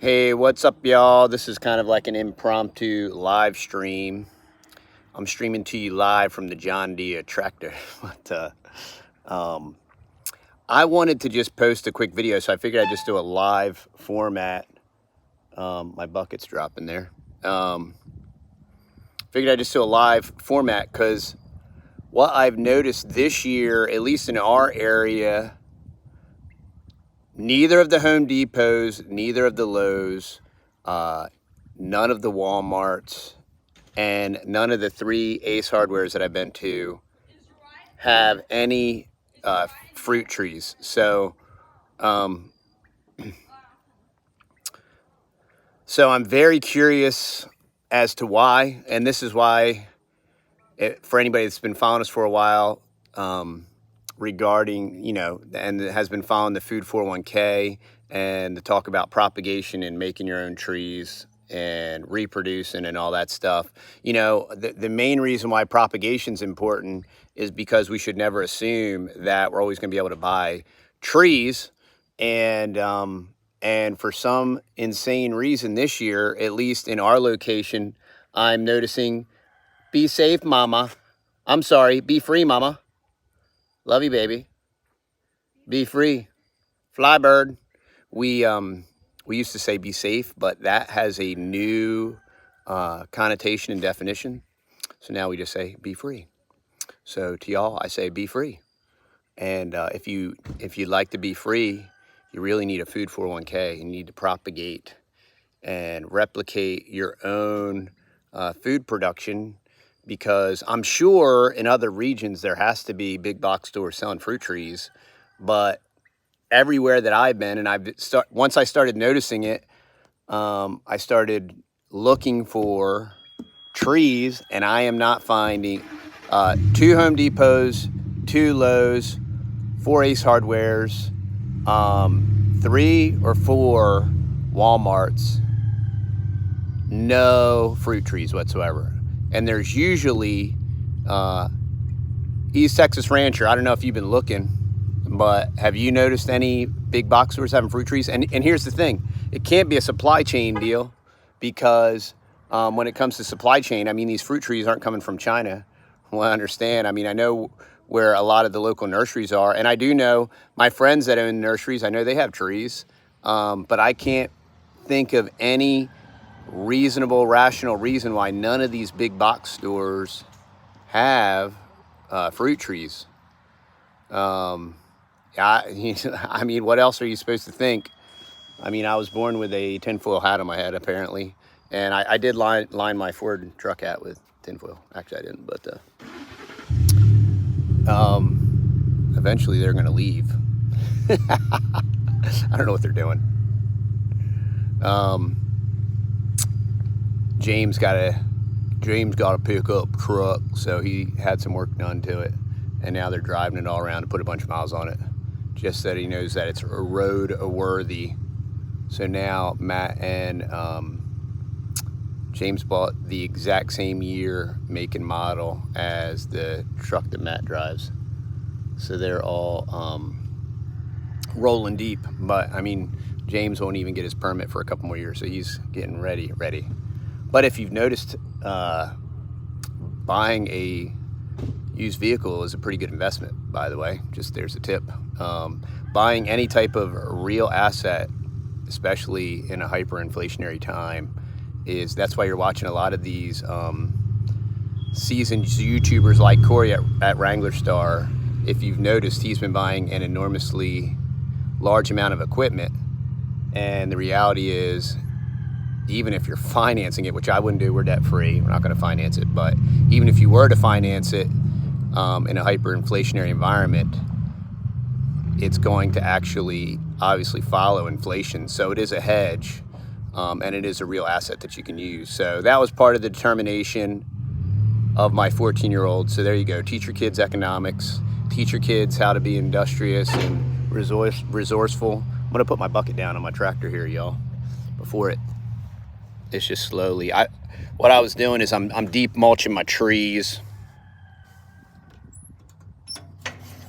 Hey, what's up, y'all? This is kind of like an impromptu live stream. I'm streaming to you live from the John Deere tractor. But I wanted to just post a quick video, so I figured I'd just do a live format. My bucket's dropping there. Figured I'd just do a live format because what I've noticed this year, at least in our area, neither of the Home Depots, neither of the Lowe's, none of the Walmarts, and none of the 3 Ace Hardwares that I've been to have any fruit trees. So, so I'm very curious as to why, and this is why, for anybody that's been following us for a while, regarding, and has been following the Food401k and the talk about propagation and making your own trees and reproducing and all that stuff. The main reason why propagation is important is because we should never assume that we're always going to be able to buy trees. And for some insane reason this year, at least in our location, I'm noticing, be safe, mama. I'm sorry, be free, mama. Love you, baby. Be free. Fly bird. We used to say be safe, but that has a new connotation and definition. So now we just say be free. So to y'all, I say be free. And if you'd like to be free, you really need a Food401k. You need to propagate and replicate your own food production, because I'm sure in other regions there has to be big box stores selling fruit trees, but everywhere that I've been, and once I started noticing it, I started looking for trees, and I am not finding 2 Home Depots, 2 Lowe's, 4 Ace Hardwares, 3 or 4 Walmarts, no fruit trees whatsoever. And there's usually East Texas Rancher. I don't know if you've been looking, but have you noticed any big box stores having fruit trees? And here's the thing. It can't be a supply chain deal, because when it comes to supply chain, I mean, these fruit trees aren't coming from China. Well, I understand. I mean, I know where a lot of the local nurseries are. And I do know my friends that own nurseries, I know they have trees. But I can't think of any reasonable, rational reason why none of these big box stores have fruit trees. I mean, what else are you supposed to think? I mean, I was born with a tinfoil hat on my head, apparently, and I did line my Ford truck hat with tinfoil. Actually, I didn't, but eventually they're going to leave. I don't know what they're doing. James got a pickup truck, so he had some work done to it, and now they're driving it all around to put a bunch of miles on it, just that he knows that it's road worthy. So now Matt and James bought the exact same year, make, and model as the truck that Matt drives. So they're all rolling deep. But I mean, James won't even get his permit for a couple more years, so he's getting ready. But if you've noticed, buying a used vehicle is a pretty good investment, by the way. Just there's a tip. Buying any type of real asset, especially in a hyperinflationary time, that's why you're watching a lot of these seasoned YouTubers like Corey at Wrangler Star. If you've noticed, he's been buying an enormously large amount of equipment, and the reality is, even if you're financing it, which I wouldn't do, we're debt free, we're not going to finance it, but even if you were to finance it in a hyperinflationary environment, it's going to actually obviously follow inflation. So it is a hedge, and it is a real asset that you can use. So that was part of the determination of my 14-year-old. So there you go. Teach your kids economics. Teach your kids how to be industrious and resourceful. I'm going to put my bucket down on my tractor here, y'all, before it's just slowly. What I was doing is I'm deep mulching my trees.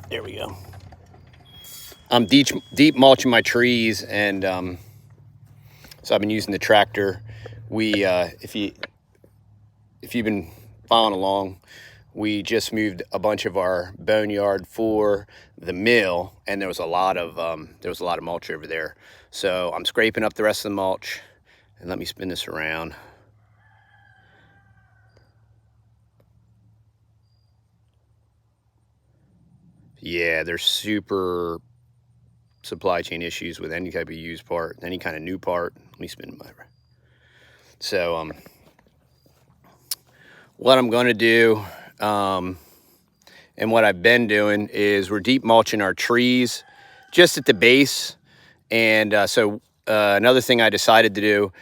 There we go. I'm deep mulching my trees, and So I've been using the tractor. We, if you've been following along, we just moved a bunch of our boneyard for the mill, and there was a lot of mulch over there. So I'm scraping up the rest of the mulch, and let me spin this around. Yeah, there's super supply chain issues with any type of used part, any kind of new part. Let me spin my. So what I'm going to do, and what I've been doing, is we're deep mulching our trees just at the base. And so another thing I decided to do,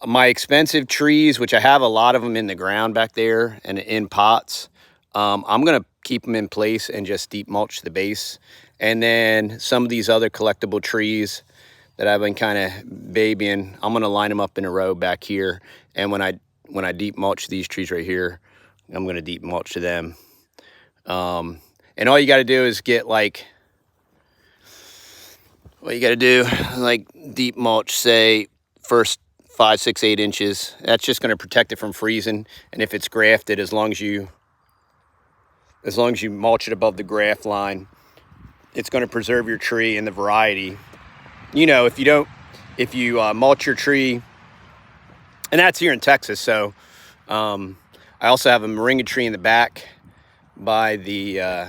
my expensive trees, which I have a lot of them in the ground back there and in pots, I'm going to keep them in place and just deep mulch the base. And then some of these other collectible trees that I've been kind of babying, I'm going to line them up in a row back here. And when I deep mulch these trees right here, I'm going to deep mulch them. And all you got to do is get like, what you got to do, like deep mulch, say first 5, 6, 8 inches. That's just going to protect it from freezing. And if it's grafted, as long as you mulch it above the graft line, it's going to preserve your tree and the variety. You know, if you mulch your tree, and that's here in Texas. So I also have a Moringa tree in the back by the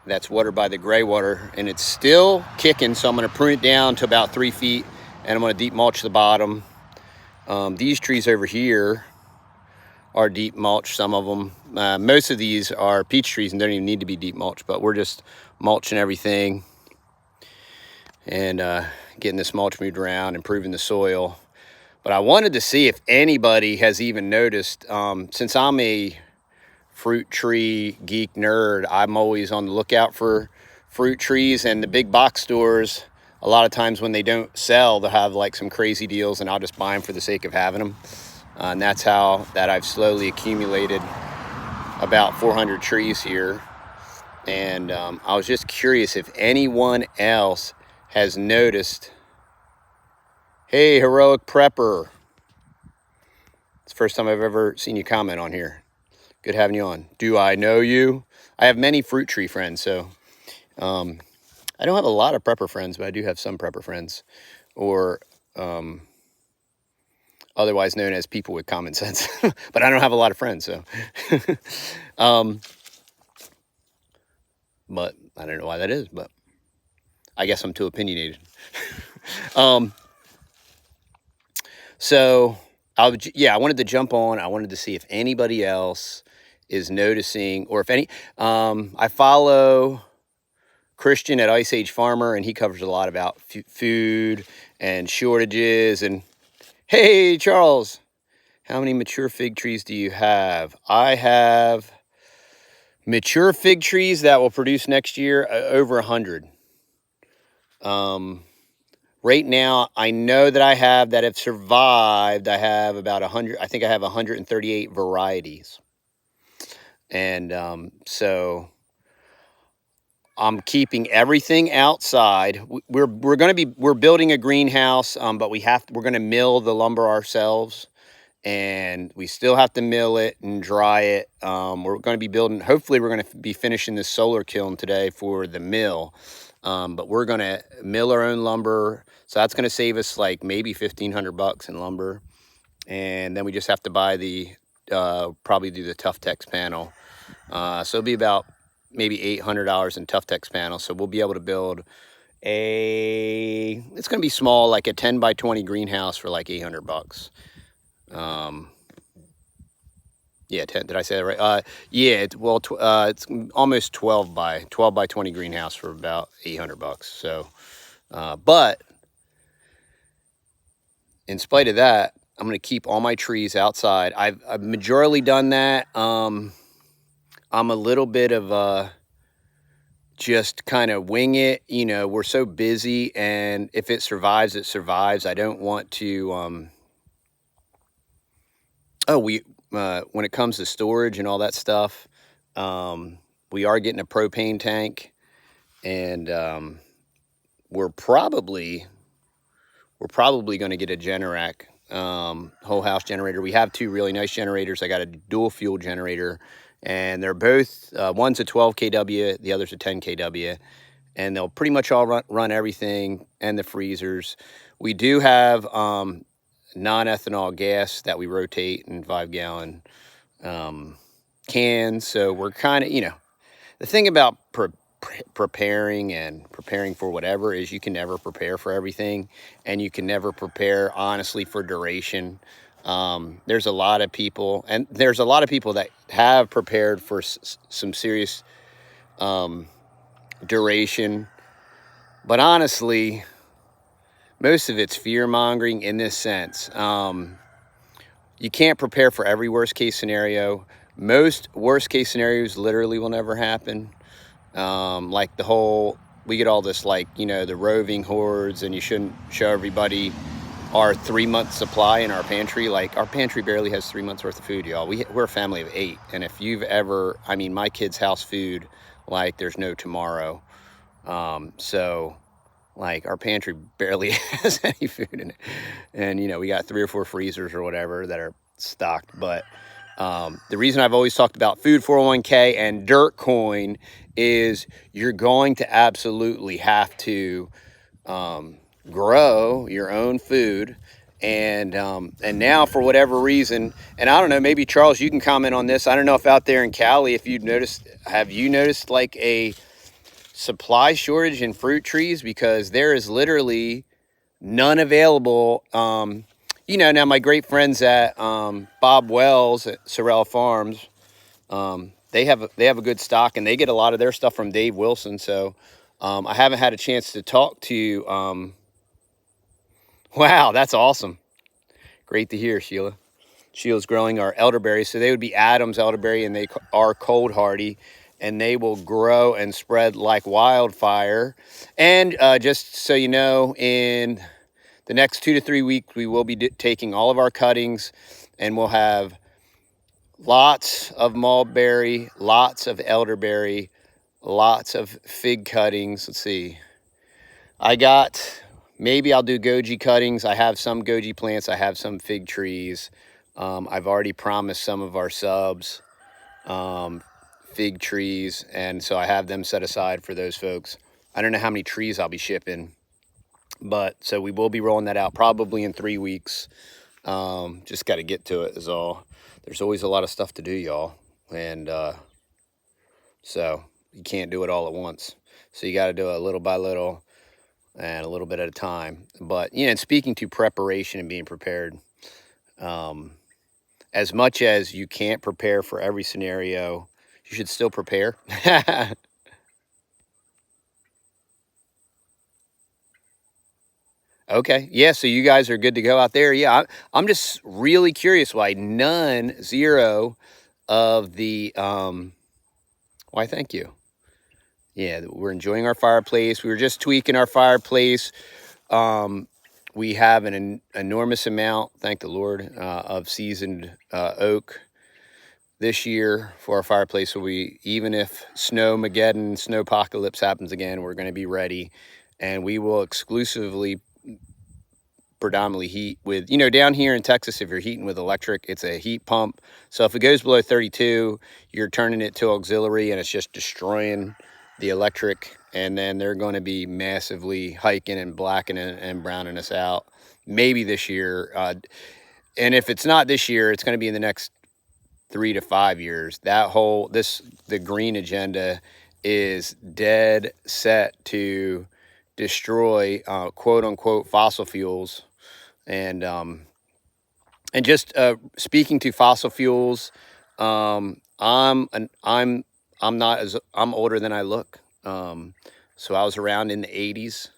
that's watered by the gray water, and it's still kicking. So I'm going to prune it down to about 3 feet, and I'm going to deep mulch the bottom. These trees over here are deep mulch, some of them. Most of these are peach trees and don't even need to be deep mulch, but we're just mulching everything and getting this mulch moved around, improving the soil. But I wanted to see if anybody has even noticed, since I'm a fruit tree geek nerd, I'm always on the lookout for fruit trees, and the big box stores, a lot of times when they don't sell, they'll have like some crazy deals, and I'll just buy them for the sake of having them. And that's how that I've slowly accumulated about 400 trees here. And I was just curious if anyone else has noticed. Hey, Heroic Prepper. It's the first time I've ever seen you comment on here. Good having you on. Do I know you? I have many fruit tree friends, so I don't have a lot of prepper friends, but I do have some prepper friends, or otherwise known as people with common sense. But I don't have a lot of friends, so. But I don't know why that is, but I guess I'm too opinionated. So I wanted to jump on. I wanted to see if anybody else is noticing, or if any, I follow Christian at Ice Age Farmer, and he covers a lot about food and shortages. And hey, Charles, how many mature fig trees do you have? I have mature fig trees that will produce next year over 100. Right now, I know that I have that have survived. I have about 100. I think I have 138 varieties. And so I'm keeping everything outside. We're building a greenhouse, but we're going to mill the lumber ourselves, and we still have to mill it and dry it. We're going to be building. Hopefully, we're going to be finishing this solar kiln today for the mill. But we're going to mill our own lumber. So that's going to save us like maybe $1,500 in lumber. And then we just have to buy probably do the ToughTex panel. So it'll be about maybe $800 in ToughTex panel. So we'll be able to build it's going to be small, like a 10 by 20 greenhouse for like $800. Yeah, 10, did I say that right? Yeah, it's almost 12 by 20 greenhouse for about $800. So, but in spite of that, I'm going to keep all my trees outside. I've majorly done that. I'm a little bit of just kind of wing it. You know, we're so busy, and if it survives, it survives. I don't want to. When it comes to storage and all that stuff, we are getting a propane tank, and we're we're probably going to get a Generac whole house generator. We have 2 really nice generators. I got a dual fuel generator, and they're both, one's a 12 kW, the other's a 10 kW, and they'll pretty much all run everything and the freezers. We do have non-ethanol gas that we rotate in 5-gallon cans. So we're kind of, the thing about preparing for whatever is you can never prepare for everything, and you can never prepare honestly for duration. There's a lot of people, and there's a lot of people that have prepared for some serious duration, but honestly, most of it's fear mongering in this sense. You can't prepare for every worst case scenario. Most worst case scenarios literally will never happen. Like we get all this, like, the roving hordes, and you shouldn't show everybody our 3-month supply in our pantry. Like, our pantry barely has 3 months worth of food, y'all. We're a family of 8. And if you've ever, my kids' house food, like, there's no tomorrow. So like, our pantry barely has any food in it. And, we got 3 or 4 freezers or whatever that are stocked. But the reason I've always talked about Food401k and Dirt Coin is you're going to absolutely have to grow your own food. And now, for whatever reason, and I don't know, maybe Charles, you can comment on this. I don't know if out there in Cali, if have you noticed like a supply shortage in fruit trees? Because there is literally none available. Now my great friends at Bob Wells at Sorrel Farms, they have a good stock, and they get a lot of their stuff from Dave Wilson. So I haven't had a chance to talk to wow, that's awesome. Great to hear, Sheila. Sheila's growing our elderberries. So they would be Adam's elderberry, and they are cold hardy, and they will grow and spread like wildfire. And just so you know, in the next 2 to 3 weeks, we will be taking all of our cuttings, and we'll have lots of mulberry, lots of elderberry, lots of fig cuttings. Let's see. Maybe I'll do goji cuttings. I have some goji plants. I have some fig trees. I've already promised some of our subs fig trees, and so I have them set aside for those folks. I don't know how many trees I'll be shipping, but so we will be rolling that out probably in 3 weeks. Just got to get to it is all. There's always a lot of stuff to do, y'all, and so you can't do it all at once. So you got to do it little by little and a little bit at a time. But and speaking to preparation and being prepared, as much as you can't prepare for every scenario, you should still prepare. Okay. Yeah. So you guys are good to go out there. Yeah. I'm just really curious why zero of the, why, thank you. Yeah. We're enjoying our fireplace. We were just tweaking our fireplace. We have an enormous amount, thank the Lord, of seasoned oak this year for our fireplace. So even if snowpocalypse happens again, we're going to be ready, and we will exclusively predominantly heat with, down here in Texas, if you're heating with electric, it's a heat pump. So if it goes below 32, you're turning it to auxiliary, and it's just destroying the electric. And then they're going to be massively hiking and blackening and browning us out maybe this year. And if it's not this year, it's going to be in the next 3 to 5 years. The green agenda is dead set to destroy quote unquote fossil fuels. And just speaking to fossil fuels, I'm older than I look. So I was around in the 80s,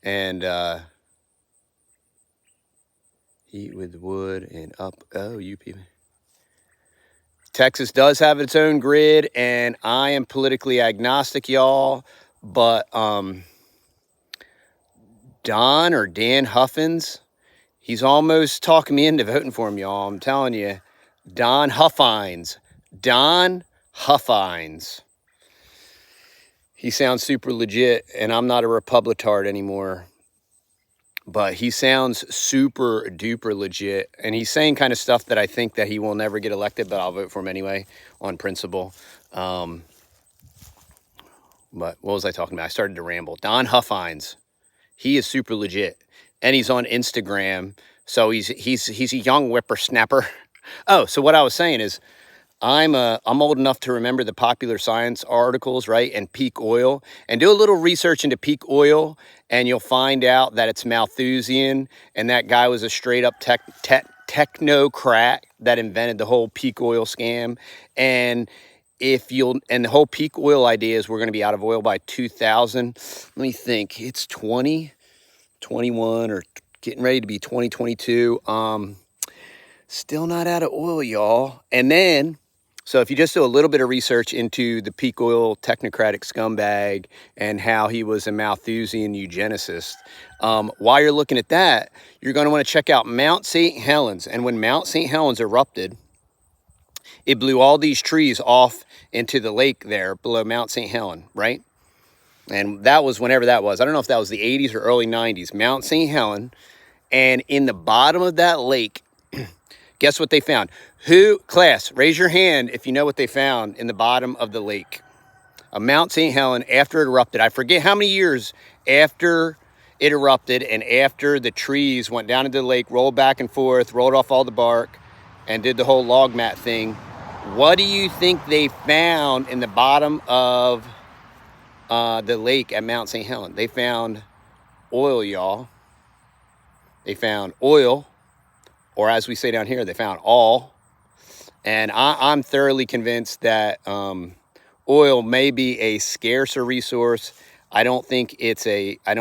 and heat with wood and up. Oh, you people. Texas does have its own grid, and I am politically agnostic, y'all. But Dan Huffins, he's almost talking me into voting for him, y'all. I'm telling you, Don Huffines. He sounds super legit, and I'm not a Republicard anymore. but he sounds super duper legit, and he's saying kind of stuff that I think that he will never get elected, but I'll vote for him anyway on principle. But what was I talking about? I started to ramble. Don Huffines, he is super legit, and he's on Instagram, so he's a young whippersnapper. Oh, so what I was saying is, I'm old enough to remember the Popular Science articles, right? And peak oil, and do a little research into peak oil, and you'll find out that it's Malthusian, and that guy was a straight up technocrat that invented the whole peak oil scam. And the whole peak oil idea is we're going to be out of oil by 2000. Let me think. It's 2021 or getting ready to be 2022. Still not out of oil, y'all. And then, so if you just do a little bit of research into the peak oil technocratic scumbag and how he was a Malthusian eugenicist, while you're looking at that, you're going to want to check out Mount St. Helens. And when Mount St. Helens erupted, it blew all these trees off into the lake there below Mount St. Helen, right? And that was whenever that was. I don't know if that was the 80s or early 90s. Mount St. Helen. And in the bottom of that lake, guess what they found? Class, raise your hand if you know what they found in the bottom of the lake. Mount St. Helen, after it erupted. I forget how many years after it erupted and after the trees went down into the lake, rolled back and forth, rolled off all the bark, and did the whole log mat thing. What do you think they found in the bottom of the lake at Mount St. Helen? They found oil, y'all. They found oil, or as we say down here, they found all. And I'm thoroughly convinced that oil may be a scarcer resource. I don't think it's a that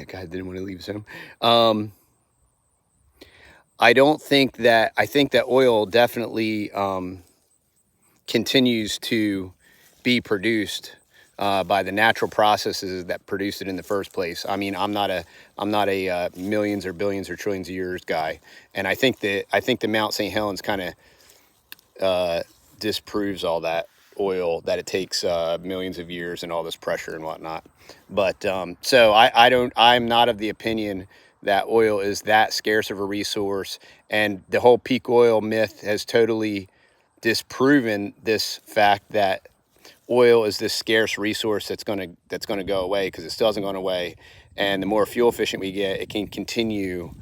guy didn't want to leave his home. I think that oil definitely continues to be produced by the natural processes that produced it in the first place. I mean, I'm not a millions or billions or trillions of years guy, and I think the Mount St. Helens kind of disproves all that oil, that it takes millions of years and all this pressure and whatnot. But so I'm not of the opinion that oil is that scarce of a resource, and the whole peak oil myth has totally disproven this fact that oil is this scarce resource that's going to go away, because it still hasn't gone away. And the more fuel efficient we get, it can continue.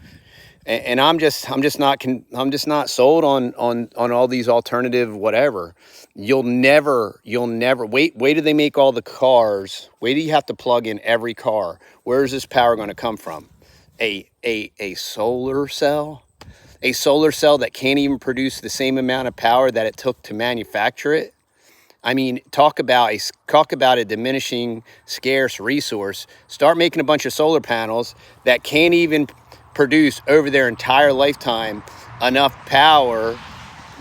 And I'm just not sold on all these alternative whatever. You'll never wait till they make all the cars. Wait till you have to plug in every car. Where is this power going to come from? A solar cell? A solar cell that can't even produce the same amount of power that it took to manufacture it? I mean, talk about a diminishing scarce resource. Start making a bunch of solar panels that can't even produce over their entire lifetime enough power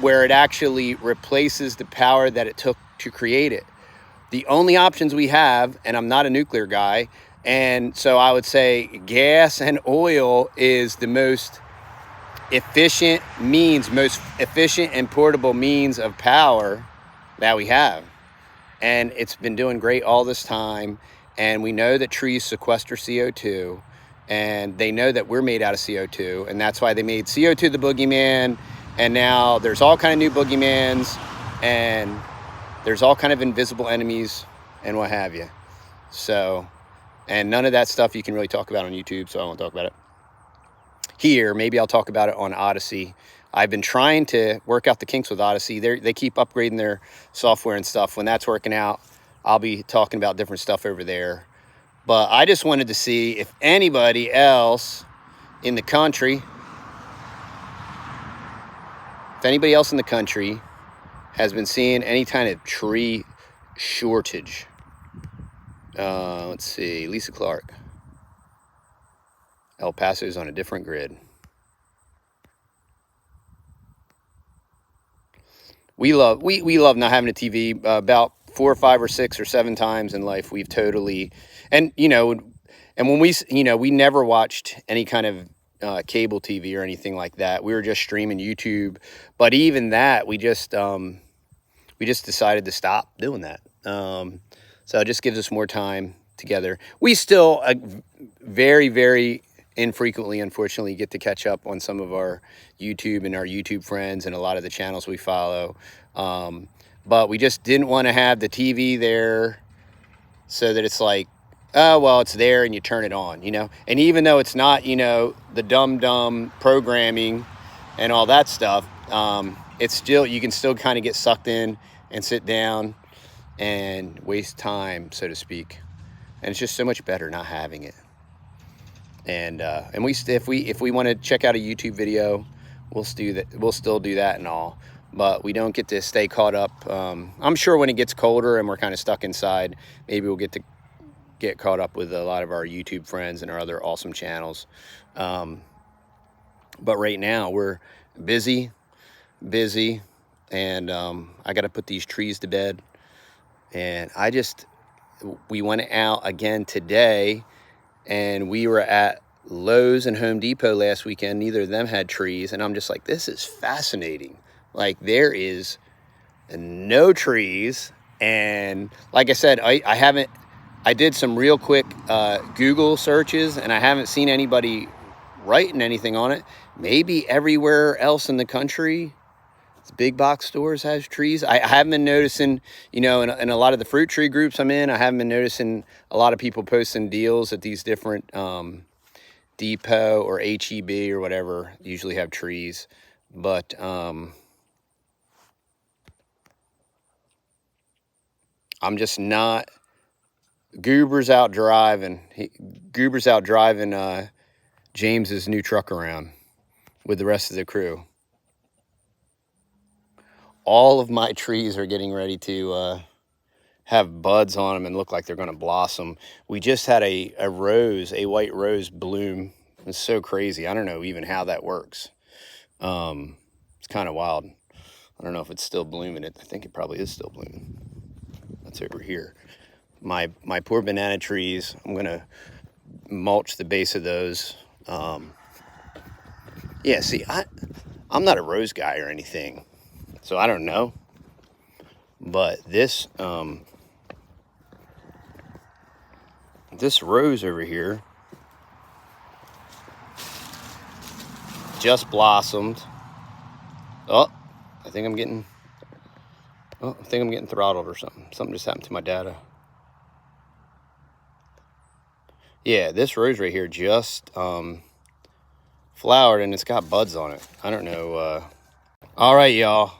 where it actually replaces the power that it took to create it. The only options we have, and I'm not a nuclear guy, and so I would say gas and oil is the most efficient and portable means of power that we have. And it's been doing great all this time. And we know that trees sequester CO2, and they know that we're made out of CO2, and that's why they made CO2 the boogeyman. And now there's all kind of new boogeymans, and there's all kind of invisible enemies and what have you. So, and none of that stuff you can really talk about on YouTube, so I won't talk about it here. Maybe I'll talk about it on Odyssey. I've been trying to work out the kinks with Odyssey. They keep upgrading their software and stuff. When that's working out, I'll be talking about different stuff over there. But I just wanted to see if anybody else in the country, has been seeing any kind of tree shortage. Let's see, Lisa Clark. El Paso's on a different grid. We love not having a TV. About 4 or 5 or 6 or 7 times in life, we've totally, and when we never watched any kind of cable TV or anything like that. We were just streaming YouTube. But even that, we just decided to stop doing that. So it just gives us more time together. We still very, very infrequently, unfortunately, get to catch up on some of our YouTube and our YouTube friends and a lot of the channels we follow. But we just didn't want to have the TV there so that it's like, oh, well, it's there and you turn it on, you know? And even though it's not, you know, the dumb programming and all that stuff, it's still, you can still kind of get sucked in and sit down and waste time, so to speak. And it's just so much better not having it. And if we want to check out a YouTube video, we'll still do that and all. But we don't get to stay caught up. I'm sure when it gets colder and we're kind of stuck inside, maybe we'll get caught up with a lot of our YouTube friends and our other awesome channels. But right now we're busy, and I got to put these trees to bed. And we went out again today, and we were at Lowe's and Home Depot last weekend. Neither of them had trees, and I'm just like, this is fascinating. Like, there is no trees. And like I said, I did some real quick Google searches, and I haven't seen anybody writing anything on it. Maybe everywhere else in the country, big box stores has trees. I haven't been noticing, you know, in a lot of the fruit tree groups I'm in, I haven't been noticing a lot of people posting deals at these different Depot or HEB or whatever usually have trees. But I'm just not. Goober's out driving James's new truck around with the rest of the crew. All of my trees are getting ready to have buds on them and look like they're going to blossom. We just had a white rose bloom. It's so crazy. I don't know even how that works. It's kind of wild. I don't know if it's still blooming. I think it probably is still blooming. That's over here. My poor banana trees, I'm going to mulch the base of those. Yeah, see, I'm not a rose guy or anything, so I don't know. But this rose over here just blossomed. Oh, I think I'm getting throttled or something. Something just happened to my data. Yeah, this rose right here just flowered, and it's got buds on it. I don't know. All right, y'all.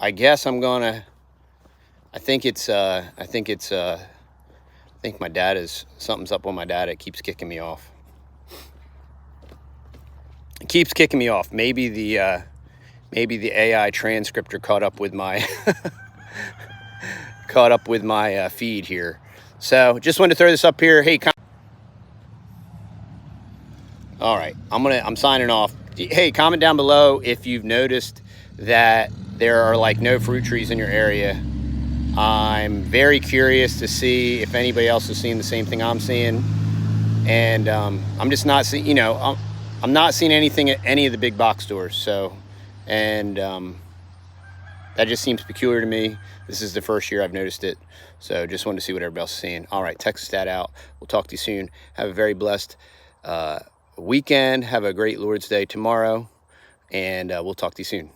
I guess I'm gonna. I think my dad is, something's up with my dad. It keeps kicking me off. Maybe the AI transcriptor caught up with my feed here. So just wanted to throw this up here. Hey, all right, I'm signing off. Hey, comment down below if you've noticed that there are like no fruit trees in your area. I'm very curious to see if anybody else is seeing the same thing I'm seeing. And I'm just not seeing, you know, I'm not seeing anything at any of the big box stores. So, and that just seems peculiar to me. This is the first year I've noticed it. So just wanted to see what everybody else is seeing. All right, Texas Dad out. We'll talk to you soon. Have a very blessed weekend. Have a great Lord's Day tomorrow. And we'll talk to you soon.